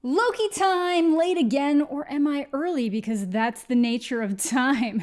Loki time, late again, or am I early because that's the nature of time?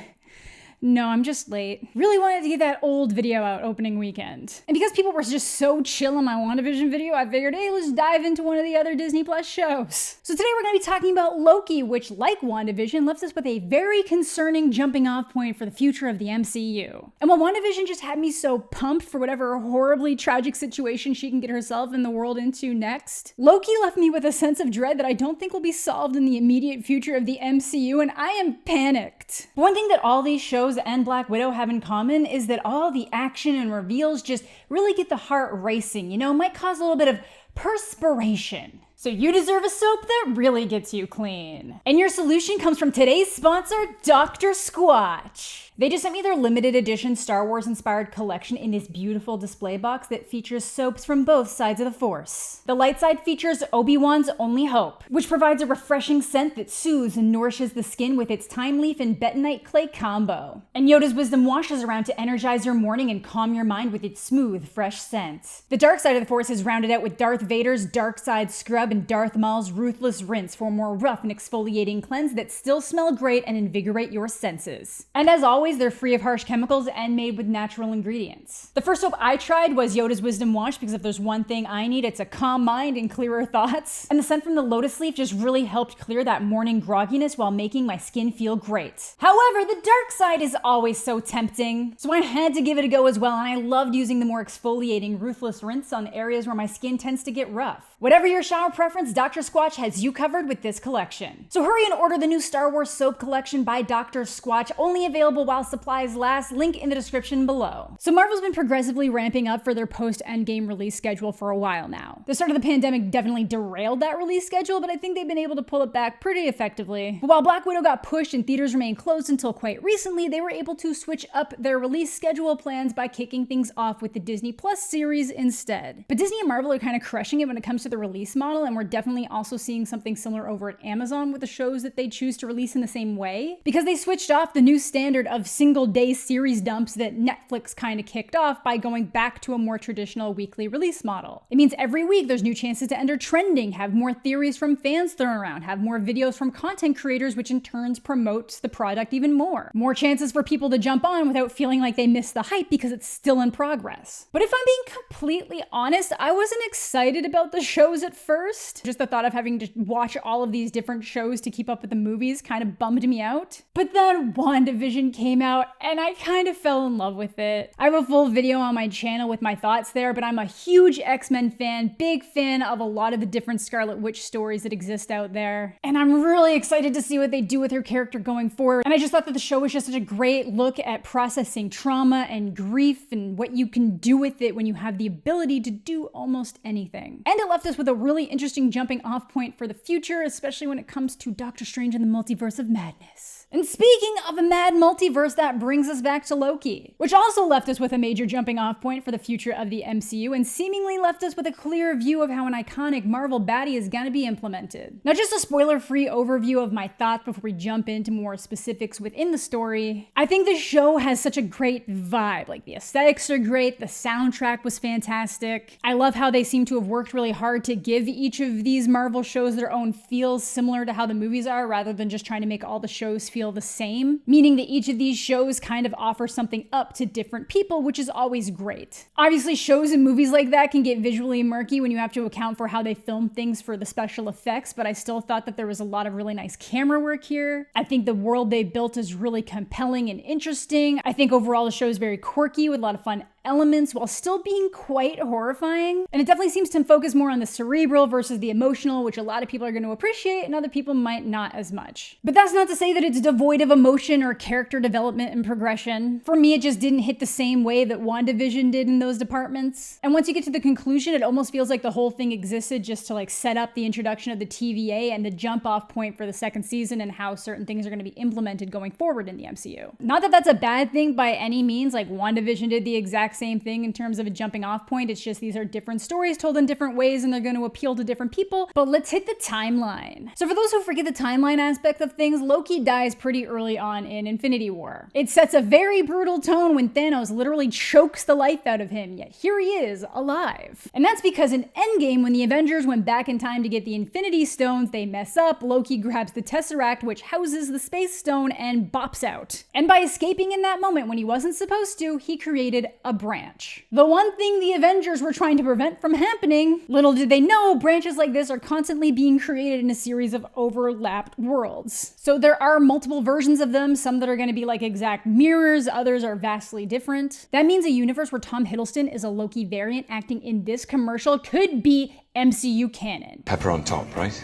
No, I'm just late. Really wanted to get that old video out opening weekend. And because people were just so chill on my WandaVision video, I figured, hey, let's dive into one of the other Disney Plus shows. So today we're going to be talking about Loki, which, like WandaVision, left us with a very concerning jumping off point for the future of the MCU. And while WandaVision just had me so pumped for whatever horribly tragic situation she can get herself and the world into next, Loki left me with a sense of dread that I don't think will be solved in the immediate future of the MCU, and I am panicked. One thing that all these shows and Black Widow have in common is that all the action and reveals just really get the heart racing, might cause a little bit of perspiration. So you deserve a soap that really gets you clean. And your solution comes from today's sponsor, Dr. Squatch. They just sent me their limited edition Star Wars inspired collection in this beautiful display box that features soaps from both sides of the Force. The light side features Obi-Wan's Only Hope, which provides a refreshing scent that soothes and nourishes the skin with its thyme leaf and bentonite clay combo. And Yoda's Wisdom Wash is around to energize your morning and calm your mind with its smooth, fresh scent. The dark side of the Force is rounded out with Darth Vader's Dark Side Scrub and Darth Maul's Ruthless Rinse for a more rough and exfoliating cleanse that still smell great and invigorate your senses. And as always, they're free of harsh chemicals and made with natural ingredients. The first soap I tried was Yoda's Wisdom Wash because if there's one thing I need, it's a calm mind and clearer thoughts. And the scent from the lotus leaf just really helped clear that morning grogginess while making my skin feel great. However, the dark side is always so tempting, so I had to give it a go as well, and I loved using the more exfoliating Ruthless Rinse on areas where my skin tends to get rough. Whatever your shower preference, Dr. Squatch has you covered with this collection. So hurry and order the new Star Wars soap collection by Dr. Squatch, only available while supplies last, link in the description below. So Marvel's been progressively ramping up for their post-Endgame release schedule for a while now. The start of the pandemic definitely derailed that release schedule, but I think they've been able to pull it back pretty effectively. But while Black Widow got pushed and theaters remained closed until quite recently, they were able to switch up their release schedule plans by kicking things off with the Disney Plus series instead. But Disney and Marvel are kind of crushing it when it comes to the release model, and we're definitely also seeing something similar over at Amazon with the shows that they choose to release in the same way, because they switched off the new standard of single-day series dumps that Netflix kind of kicked off by going back to a more traditional weekly release model. It means every week there's new chances to enter trending, have more theories from fans thrown around, have more videos from content creators, which in turn promotes the product even more. More chances for people to jump on without feeling like they missed the hype because it's still in progress. But if I'm being completely honest, I wasn't excited about the shows at first. Just the thought of having to watch all of these different shows to keep up with the movies kind of bummed me out. But then WandaVision came out and I kind of fell in love with it. I have a full video on my channel with my thoughts there, but I'm a huge X-Men fan, big fan of a lot of the different Scarlet Witch stories that exist out there. And I'm really excited to see what they do with her character going forward. And I just thought that the show was just such a great look at processing trauma and grief and what you can do with it when you have the ability to do almost anything. And it left us with a really interesting jumping off point for the future, especially when it comes to Doctor Strange and the Multiverse of Madness. And speaking of a mad multiverse, that brings us back to Loki, which also left us with a major jumping off point for the future of the MCU and seemingly left us with a clear view of how an iconic Marvel baddie is gonna be implemented. Now, just a spoiler-free overview of my thoughts before we jump into more specifics within the story. I think the show has such a great vibe. Like, the aesthetics are great, the soundtrack was fantastic. I love how they seem to have worked really hard to give each of these Marvel shows their own feels similar to how the movies are, rather than just trying to make all the shows feel the same, meaning that each of these shows kind of offer something up to different people, which is always great. Obviously, shows and movies like that can get visually murky when you have to account for how they film things for the special effects, but I still thought that there was a lot of really nice camera work here. I think the world they built is really compelling and interesting. I think overall the show is very quirky with a lot of fun elements while still being quite horrifying. And it definitely seems to focus more on the cerebral versus the emotional, which a lot of people are going to appreciate and other people might not as much. But that's not to say that it's devoid of emotion or character development and progression. For me, it just didn't hit the same way that WandaVision did in those departments. And once you get to the conclusion, it almost feels like the whole thing existed just to set up the introduction of the TVA and the jump off point for the second season and how certain things are going to be implemented going forward in the MCU. Not that that's a bad thing by any means, WandaVision did the exact exact same thing in terms of a jumping off point. It's just these are different stories told in different ways and they're going to appeal to different people. But let's hit the timeline. So for those who forget the timeline aspect of things, Loki dies pretty early on in Infinity War. It sets a very brutal tone when Thanos literally chokes the life out of him, yet here he is, alive. And that's because in Endgame, when the Avengers went back in time to get the Infinity Stones, they mess up, Loki grabs the Tesseract, which houses the Space Stone, and bops out. And by escaping in that moment when he wasn't supposed to, he created a branch. The one thing the Avengers were trying to prevent from happening, little did they know, branches like this are constantly being created in a series of overlapped worlds. So there are multiple versions of them, some that are going to be like exact mirrors, others are vastly different. That means a universe where Tom Hiddleston is a Loki variant acting in this commercial could be MCU canon. Pepper on top, right?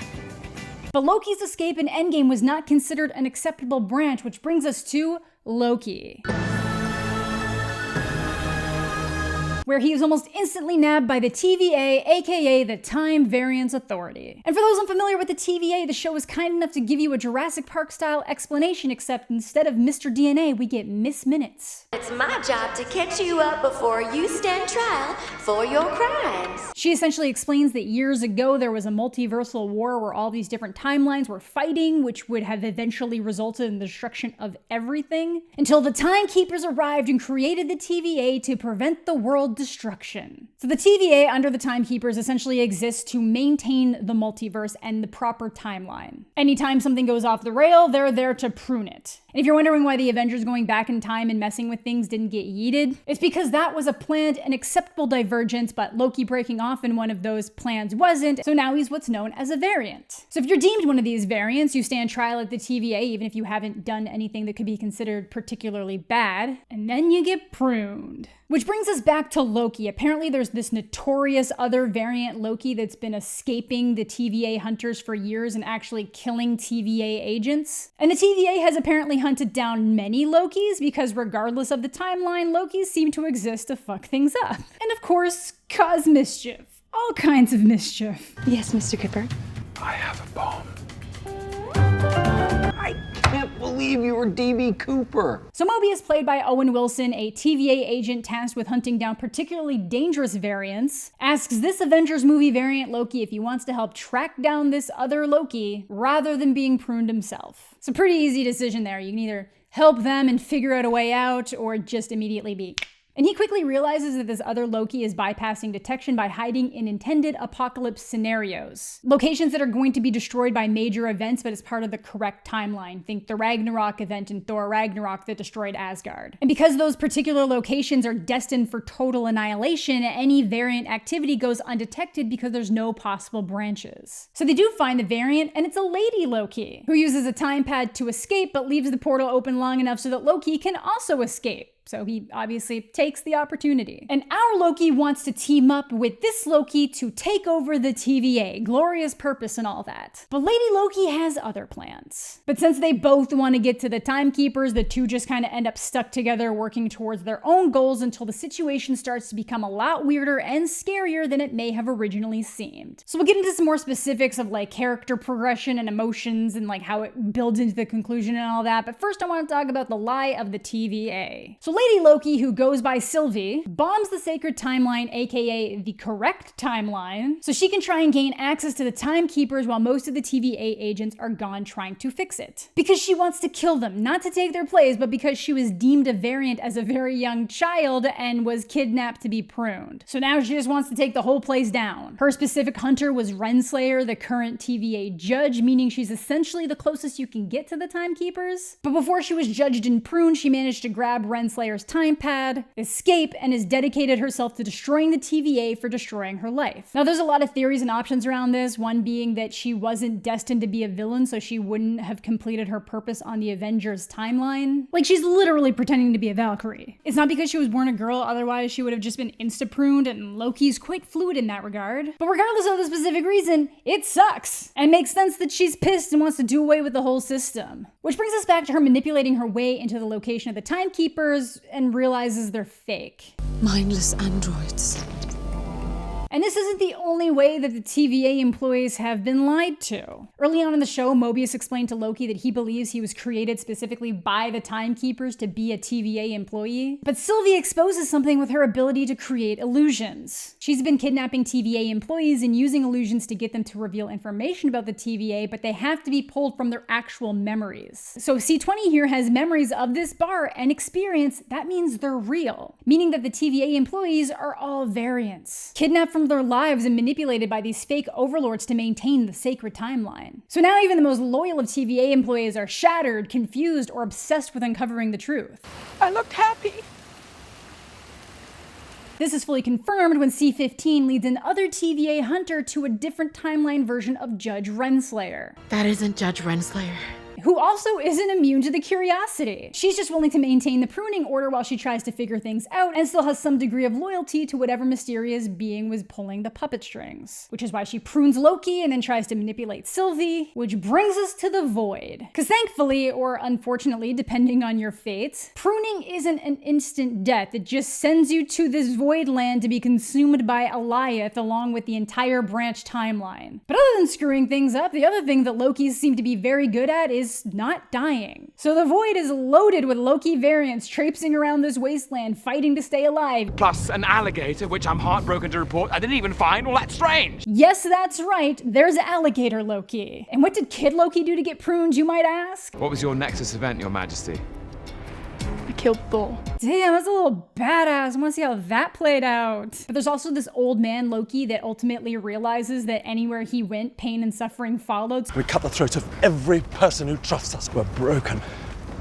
But Loki's escape in Endgame was not considered an acceptable branch, which brings us to Loki, where he was almost instantly nabbed by the TVA, aka the Time Variance Authority. And for those unfamiliar with the TVA, the show is kind enough to give you a Jurassic Park style explanation, except instead of Mr. DNA, we get Miss Minutes. It's my job to catch you up before you stand trial for your crimes. She essentially explains that years ago there was a multiversal war where all these different timelines were fighting, which would have eventually resulted in the destruction of everything, until the Timekeepers arrived and created the TVA to prevent the world destruction. So the TVA under the Timekeepers essentially exists to maintain the multiverse and the proper timeline. Anytime something goes off the rail, they're there to prune it. And if you're wondering why the Avengers going back in time and messing with things didn't get yeeted, it's because that was a planned and acceptable divergence, but Loki breaking off in one of those plans wasn't, so now he's what's known as a variant. So if you're deemed one of these variants, you stand trial at the TVA even if you haven't done anything that could be considered particularly bad, and then you get pruned. Which brings us back to Loki. Apparently there's this notorious other variant Loki that's been escaping the TVA hunters for years and actually killing TVA agents. And the TVA has apparently hunted down many Lokis because regardless of the timeline, Lokis seem to exist to fuck things up. And of course, cause mischief. All kinds of mischief. Yes, Mr. Kipper. I have a bomb. I can't believe you were D.B. Cooper. So Mobius, played by Owen Wilson, a TVA agent tasked with hunting down particularly dangerous variants, asks this Avengers movie variant Loki if he wants to help track down this other Loki rather than being pruned himself. It's a pretty easy decision there. You can either help them and figure out a way out or just immediately be... And he quickly realizes that this other Loki is bypassing detection by hiding in intended apocalypse scenarios. Locations that are going to be destroyed by major events, but as part of the correct timeline. Think the Ragnarok event in Thor Ragnarok that destroyed Asgard. And because those particular locations are destined for total annihilation, any variant activity goes undetected because there's no possible branches. So they do find the variant, and it's a lady Loki, who uses a time pad to escape, but leaves the portal open long enough so that Loki can also escape. So he obviously takes the opportunity. And our Loki wants to team up with this Loki to take over the TVA, glorious purpose and all that. But Lady Loki has other plans. But since they both want to get to the Timekeepers, the two just kind of end up stuck together working towards their own goals until the situation starts to become a lot weirder and scarier than it may have originally seemed. So we'll get into some more specifics of like character progression and emotions and like how it builds into the conclusion and all that. But first I want to talk about the lie of the TVA. So Lady Loki, who goes by Sylvie, bombs the sacred timeline, aka the correct timeline, so she can try and gain access to the Timekeepers while most of the TVA agents are gone trying to fix it. Because she wants to kill them, not to take their place, but because she was deemed a variant as a very young child and was kidnapped to be pruned. So now she just wants to take the whole place down. Her specific hunter was Renslayer, the current TVA judge, meaning she's essentially the closest you can get to the Timekeepers. But before she was judged and pruned, she managed to grab Renslayer's time pad, escape, and has dedicated herself to destroying the TVA for destroying her life. Now there's a lot of theories and options around this, one being that she wasn't destined to be a villain, so she wouldn't have completed her purpose on the Avengers timeline. Like, she's literally pretending to be a Valkyrie. It's not because she was born a girl, otherwise she would have just been insta-pruned, and Loki's quite fluid in that regard. But regardless of the specific reason, it sucks, and makes sense that she's pissed and wants to do away with the whole system. Which brings us back to her manipulating her way into the location of the Timekeepers and realizes they're fake. Mindless androids. And this isn't the only way that the TVA employees have been lied to. Early on in the show, Mobius explained to Loki that he believes he was created specifically by the Timekeepers to be a TVA employee. But Sylvie exposes something with her ability to create illusions. She's been kidnapping TVA employees and using illusions to get them to reveal information about the TVA, but they have to be pulled from their actual memories. So C20 here has memories of this bar and experience. That means they're real, meaning that the TVA employees are all variants, kidnapped from their lives and manipulated by these fake overlords to maintain the sacred timeline. So now even the most loyal of TVA employees are shattered, confused, or obsessed with uncovering the truth. I looked happy. This is fully confirmed when C15 leads another TVA hunter to a different timeline version of Judge Renslayer. That isn't Judge Renslayer. Who also isn't immune to the curiosity. She's just willing to maintain the pruning order while she tries to figure things out and still has some degree of loyalty to whatever mysterious being was pulling the puppet strings. Which is why she prunes Loki and then tries to manipulate Sylvie, which brings us to the Void. Because thankfully, or unfortunately, depending on your fate, pruning isn't an instant death. It just sends you to this Void land to be consumed by Alioth along with the entire branch timeline. But other than screwing things up, the other thing that Lokis seem to be very good at is not dying. So the Void is loaded with Loki variants traipsing around this wasteland, fighting to stay alive. Plus an alligator, which I'm heartbroken to report I didn't even find all that strange. Yes, that's right. There's alligator Loki. And what did Kid Loki do to get pruned, you might ask? What was your Nexus event, Your Majesty? I killed Thor. Damn, that's a little badass. I want to see how that played out. But there's also this old man Loki that ultimately realizes that anywhere he went, pain and suffering followed. We cut the throat of every person who trusts us. We're broken.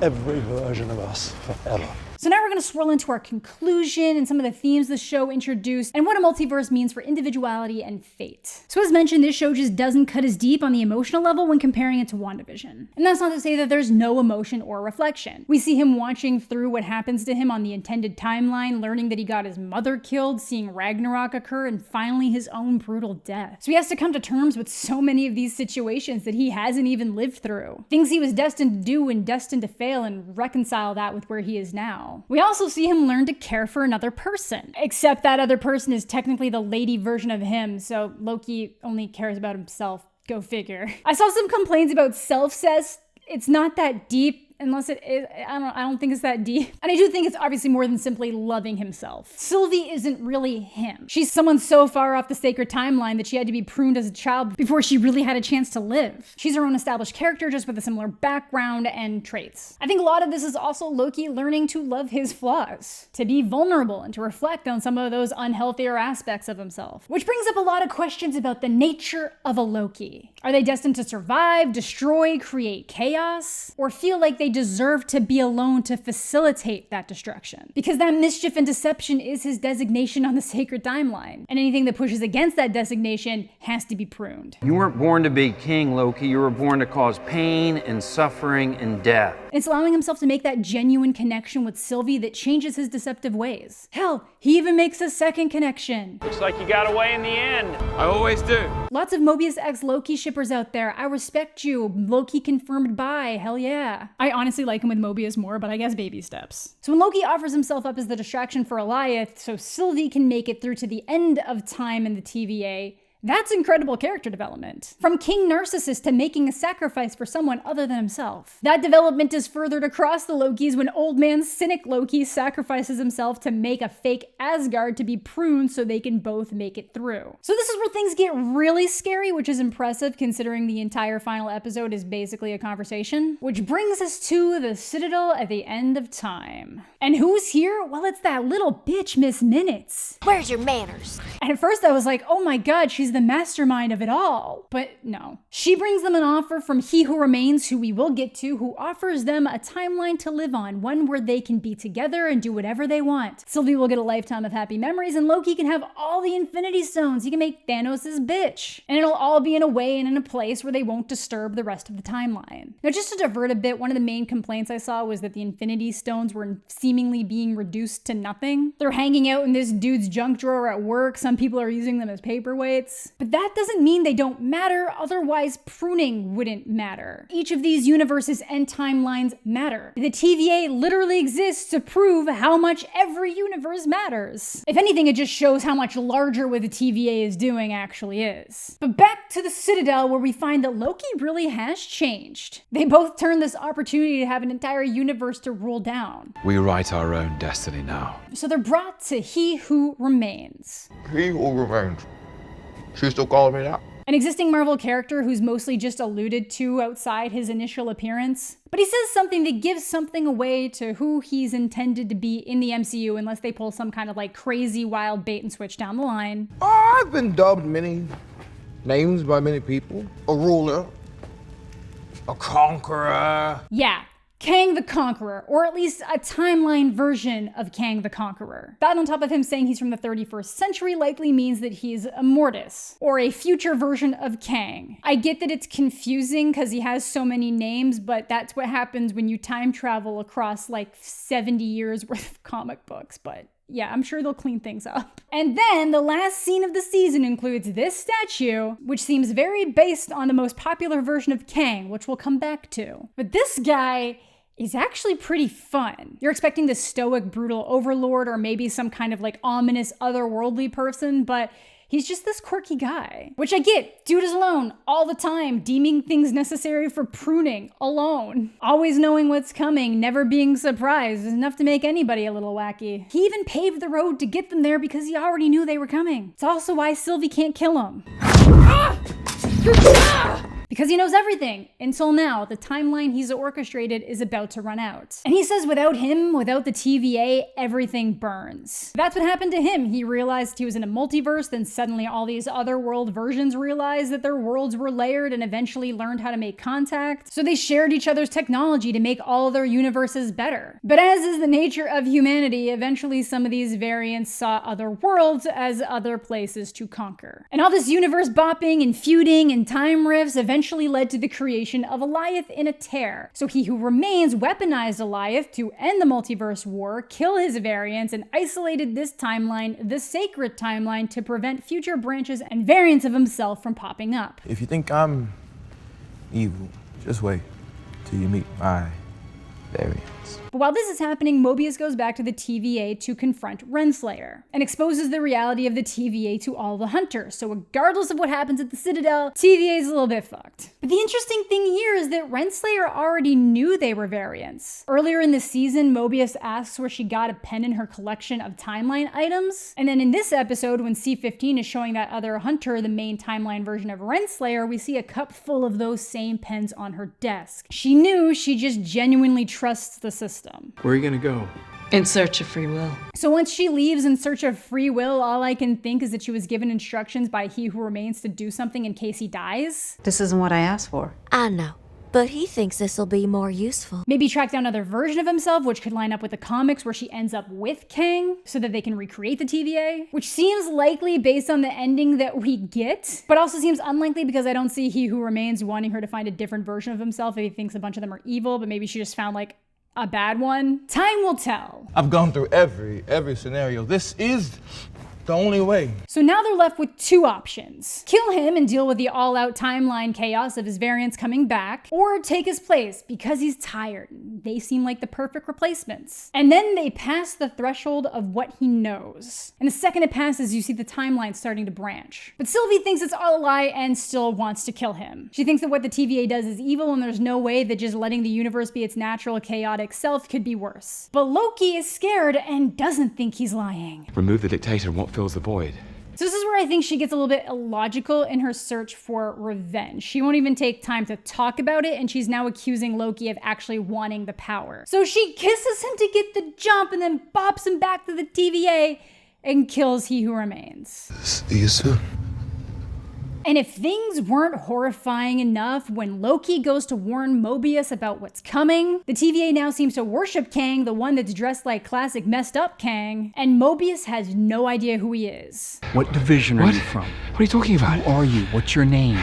Every version of us forever. So now we're going to swirl into our conclusion and some of the themes the show introduced and what a multiverse means for individuality and fate. So as mentioned, this show just doesn't cut as deep on the emotional level when comparing it to WandaVision. And that's not to say that there's no emotion or reflection. We see him watching through what happens to him on the intended timeline, learning that he got his mother killed, seeing Ragnarok occur, and finally his own brutal death. So he has to come to terms with so many of these situations that he hasn't even lived through. Things he was destined to do and destined to fail, and reconcile that with where he is now. We also see him learn to care for another person, except that other person is technically the lady version of him, so Loki only cares about himself. Go figure. I saw some complaints about self-cess. It's not that deep. Unless it is, I don't think it's that deep. And I do think it's obviously more than simply loving himself. Sylvie isn't really him. She's someone so far off the sacred timeline that she had to be pruned as a child before she really had a chance to live. She's her own established character, just with a similar background and traits. I think a lot of this is also Loki learning to love his flaws, to be vulnerable and to reflect on some of those unhealthier aspects of himself. Which brings up a lot of questions about the nature of a Loki. Are they destined to survive, destroy, create chaos, or feel like they deserve to be alone to facilitate that destruction? Because that mischief and deception is his designation on the sacred timeline. And anything that pushes against that designation has to be pruned. You weren't born to be king, Loki. You were born to cause pain and suffering and death. And it's allowing himself to make that genuine connection with Sylvie that changes his deceptive ways. Hell, he even makes a second connection. Looks like you got away in the end. I always do. Lots of Mobius X Loki shippers out there. I respect you. Loki confirmed by. Hell yeah. I honestly like him with Mobius more, but I guess baby steps. So when Loki offers himself up as the distraction for Alioth so Sylvie can make it through to the end of time in the TVA, that's incredible character development. From King Narcissus to making a sacrifice for someone other than himself. That development is furthered across the Lokis when old man cynic Loki sacrifices himself to make a fake Asgard to be pruned so they can both make it through. So this is where things get really scary, which is impressive considering the entire final episode is basically a conversation. Which brings us to the Citadel at the end of time. And who's here? Well, it's that little bitch, Miss Minutes. Where's your manners? And at first I was like, oh my god, she's the mastermind of it all. But no. She brings them an offer from He Who Remains, who we will get to, who offers them a timeline to live on, one where they can be together and do whatever they want. Sylvie will get a lifetime of happy memories, and Loki can have all the Infinity Stones. He can make Thanos his bitch. And it'll all be in a way and in a place where they won't disturb the rest of the timeline. Now, just to divert a bit, one of the main complaints I saw was that the Infinity Stones were seemingly being reduced to nothing. They're hanging out in this dude's junk drawer at work. Some people are using them as paperweights. is. But that doesn't mean they don't matter, otherwise pruning wouldn't matter. Each of these universes and timelines matter. The TVA literally exists to prove how much every universe matters. If anything, it just shows how much larger what the TVA is doing actually is. But back to the Citadel, where we find that Loki really has changed. They both turn this opportunity to have an entire universe to rule down. We write our own destiny now. So they're brought to He Who Remains. He who remains. She still calling me that? An existing Marvel character who's mostly just alluded to outside his initial appearance. But he says something that gives something away to who he's intended to be in the MCU unless they pull some kind of like crazy wild bait and switch down the line. I've been dubbed many names by many people. A ruler, a conqueror. Yeah, Kang the Conqueror, or at least a timeline version of Kang the Conqueror. That on top of him saying he's from the 31st century likely means that he's a Mortis, or a future version of Kang. I get that it's confusing because he has so many names, but that's what happens when you time travel across like 70 years worth of comic books, but yeah, I'm sure they'll clean things up. And then the last scene of the season includes this statue, which seems very based on the most popular version of Kang, which we'll come back to. But this guy is actually pretty fun. You're expecting this stoic, brutal overlord or maybe some kind of like ominous otherworldly person, but he's just this quirky guy. Which I get, dude is alone all the time, deeming things necessary for pruning alone. Always knowing what's coming, never being surprised is enough to make anybody a little wacky. He even paved the road to get them there because he already knew they were coming. It's also why Sylvie can't kill him. Because he knows everything. Until now, the timeline he's orchestrated is about to run out. And he says without him, without the TVA, everything burns. That's what happened to him. He realized he was in a multiverse, then suddenly all these other world versions realized that their worlds were layered and eventually learned how to make contact. So they shared each other's technology to make all their universes better. But as is the nature of humanity, eventually some of these variants saw other worlds as other places to conquer. And all this universe bopping and feuding and time rifts eventually led to the creation of Alioth in a tear. So He Who Remains weaponized Alioth to end the multiverse war, kill his variants, and isolated this timeline, the sacred timeline, to prevent future branches and variants of himself from popping up. If you think I'm evil, just wait till you meet my variants. But while this is happening, Mobius goes back to the TVA to confront Renslayer and exposes the reality of the TVA to all the hunters. So regardless of what happens at the Citadel, TVA is a little bit fucked. But the interesting thing here is that Renslayer already knew they were variants. Earlier in the season, Mobius asks where she got a pen in her collection of timeline items. And then in this episode, when C-15 is showing that other hunter the main timeline version of Renslayer, we see a cup full of those same pens on her desk. She knew, she just genuinely trusts the system. Where are you gonna go? In search of free will. So once she leaves in search of free will, all I can think is that she was given instructions by He Who Remains to do something in case he dies. This isn't what I asked for. I know, but he thinks this'll be more useful. Maybe track down another version of himself, which could line up with the comics where she ends up with Kang so that they can recreate the TVA, which seems likely based on the ending that we get, but also seems unlikely because I don't see He Who Remains wanting her to find a different version of himself if he thinks a bunch of them are evil, but maybe she just found like a bad one. Time will tell. I've gone through every scenario. This is the only way. So now they're left with two options. Kill him and deal with the all-out timeline chaos of his variants coming back, or take his place because he's tired. They seem like the perfect replacements. And then they pass the threshold of what he knows. And the second it passes, you see the timeline starting to branch. But Sylvie thinks it's all a lie and still wants to kill him. She thinks that what the TVA does is evil and there's no way that just letting the universe be its natural, chaotic self could be worse. But Loki is scared and doesn't think he's lying. Remove the dictator and what fills the void. So this is where I think she gets a little bit illogical in her search for revenge. She won't even take time to talk about it, and she's now accusing Loki of actually wanting the power. So she kisses him to get the jump and then bops him back to the TVA and kills He Who Remains. See you soon. And if things weren't horrifying enough, when Loki goes to warn Mobius about what's coming, the TVA now seems to worship Kang, the one that's dressed like classic messed up Kang, and Mobius has no idea who he is. What division are you from? What are you talking about? Who are you? What's your name?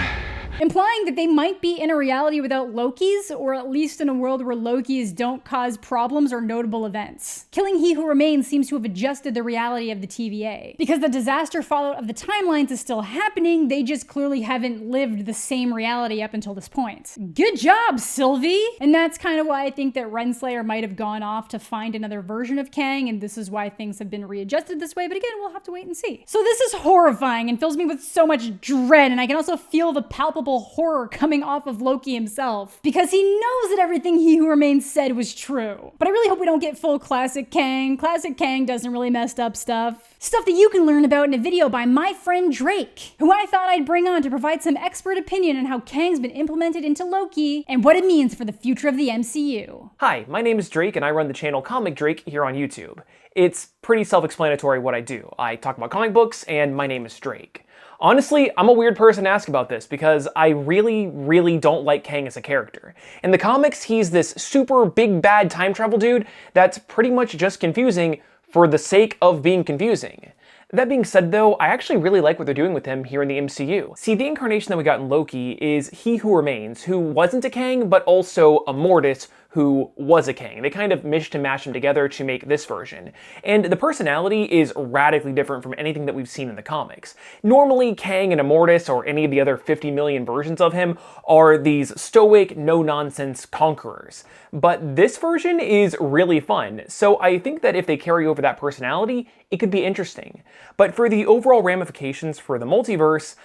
implying that they might be in a reality without Lokis, or at least in a world where Lokis don't cause problems or notable events. Killing He Who Remains seems to have adjusted the reality of the TVA. Because the disaster fallout of the timelines is still happening, they just clearly haven't lived the same reality up until this point. Good job, Sylvie! And that's kind of why I think that Renslayer might have gone off to find another version of Kang, and this is why things have been readjusted this way, but again, we'll have to wait and see. So this is horrifying and fills me with so much dread, and I can also feel the palpable horror coming off of Loki himself, because he knows that everything He Who Remains said was true. But I really hope we don't get full classic Kang. Classic Kang doesn't really messed up stuff. Stuff that you can learn about in a video by my friend Drake, who I thought I'd bring on to provide some expert opinion on how Kang's been implemented into Loki and what it means for the future of the MCU. Hi, my name is Drake and I run the channel Comic Drake here on YouTube. It's pretty self-explanatory what I do. I talk about comic books and my name is Drake. Honestly, I'm a weird person to ask about this because I really don't like Kang as a character. In the comics, he's this super big bad time travel dude that's pretty much just confusing for the sake of being confusing. That being said though, I actually really like what they're doing with him here in the MCU. See, the incarnation that we got in Loki is He Who Remains, who wasn't a Kang, but also a Mortis who was a Kang. They kind of mished and mashed them together to make this version. And the personality is radically different from anything that we've seen in the comics. Normally, Kang and Immortus, or any of the other 50 million versions of him, are these stoic, no-nonsense conquerors. But this version is really fun, so I think that if they carry over that personality, it could be interesting. But for the overall ramifications for the multiverse,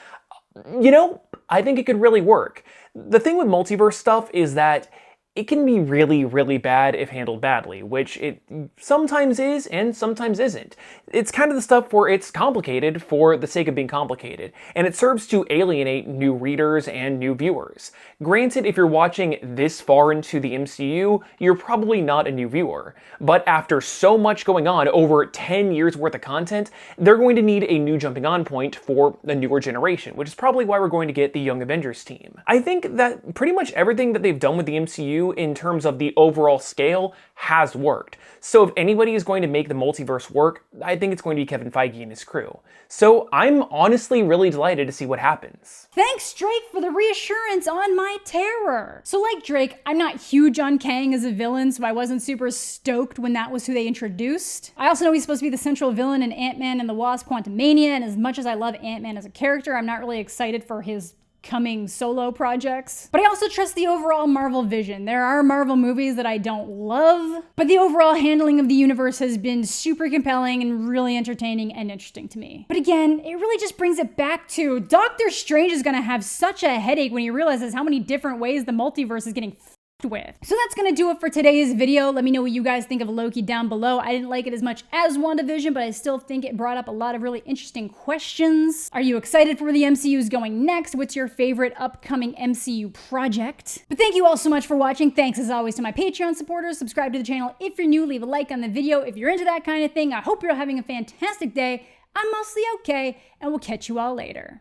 you know, I think it could really work. The thing with multiverse stuff is that it can be really bad if handled badly, which it sometimes is and sometimes isn't. It's kind of the stuff where it's complicated for the sake of being complicated, and it serves to alienate new readers and new viewers. Granted, if you're watching this far into the MCU, you're probably not a new viewer, but after so much going on, over 10 years worth of content, they're going to need a new jumping on point for the newer generation, which is probably why we're going to get the Young Avengers team. I think that pretty much everything that they've done with the MCU in terms of the overall scale has worked. So if anybody is going to make the multiverse work, I think it's going to be Kevin Feige and his crew. So I'm honestly really delighted to see what happens. Thanks, Drake, for the reassurance on my terror. So like Drake, I'm not huge on Kang as a villain, so I wasn't super stoked when that was who they introduced. I also know he's supposed to be the central villain in Ant-Man and the Wasp: Quantumania, and as much as I love Ant-Man as a character, I'm not really excited for his coming solo projects. But I also trust the overall Marvel vision. There are Marvel movies that I don't love, but the overall handling of the universe has been super compelling and really entertaining and interesting to me. But again, it really just brings it back to Doctor Strange is gonna have such a headache when he realizes how many different ways the multiverse is getting with. So that's gonna do it for today's video. Let me know what you guys think of Loki down below. I didn't like it as much as WandaVision, but I still think it brought up a lot of really interesting questions. Are you excited for where the MCU is going next? What's your favorite upcoming MCU project? But thank you all so much for watching. Thanks as always to my Patreon supporters. Subscribe to the channel if you're new. Leave a like on the video if you're into that kind of thing. I hope you're having a fantastic day. I'm mostly okay, and we'll catch you all later.